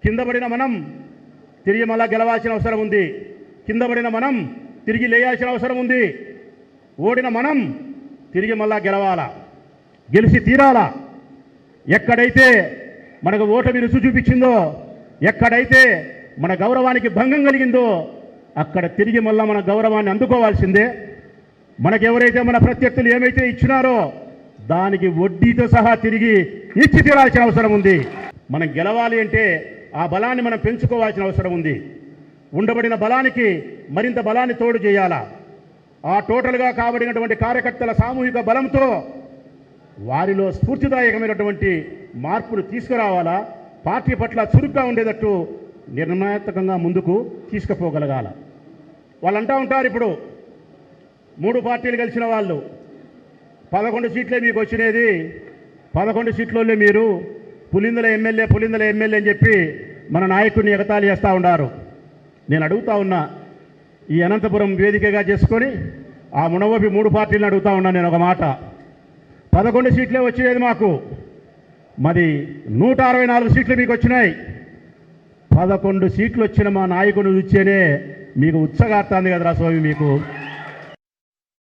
కింద పడిన మనం తిరిగి మళ్ళా గెలవాల్సిన అవసరం ఉంది. కింద పడిన మనం తిరిగి లేయాల్సిన అవసరం ఉంది. ఓడిన మనం తిరిగి మళ్ళా గెలవాలా, గెలిచి తీరాలా. ఎక్కడైతే మనకు ఓటమి రుచి చూపించిందో, ఎక్కడైతే మన గౌరవానికి భంగం కలిగిందో అక్కడ తిరిగి మళ్ళా మన గౌరవాన్ని అందుకోవాల్సిందే. మనకెవరైతే మన ప్రత్యర్థులు ఏమైతే ఇచ్చినారో దానికి వడ్డీతో సహా తిరిగి ఇచ్చి తీరాల్సిన అవసరం ఉంది. మనం గెలవాలి అంటే ఆ బలాన్ని మనం పెంచుకోవాల్సిన అవసరం ఉంది. ఉండబడిన బలానికి మరింత బలాన్ని తోడు చేయాలా. ఆ టోటల్గా కాబడినటువంటి కార్యకర్తల సామూహిక బలంతో వారిలో స్ఫూర్తిదాయకమైనటువంటి మార్పులు తీసుకురావాలా. పార్టీ పట్ల చురుగ్గా ఉండేటట్టు నిర్ణయాత్మకంగా ముందుకు తీసుకుపోగలగాల. వాళ్ళు అంటూ ఉంటారు, ఇప్పుడు 3 పార్టీలు గెలిచిన వాళ్ళు 11 సీట్లే మీకు వచ్చినది, 11 సీట్లలో మీరు పులిందల ఎమ్మెల్యే అని చెప్పి మన నాయకుడిని ఎగతాళి చేస్తూ ఉన్నారు. నేను అడుగుతా ఉన్నా, ఈ అనంతపురం వేదికగా చేసుకొని ఆ మునవపి 3 పార్టీలను అడుగుతా ఉన్నా నేను ఒక మాట. 11 సీట్లే వచ్చేది మాకు, మరి 164 సీట్లు మీకు వచ్చినాయి. 11 సీట్లు వచ్చిన మా నాయకుని చూస్తేనే మీకు ఉత్సాహార్థాన్ని కదరా స్వామి మీకు.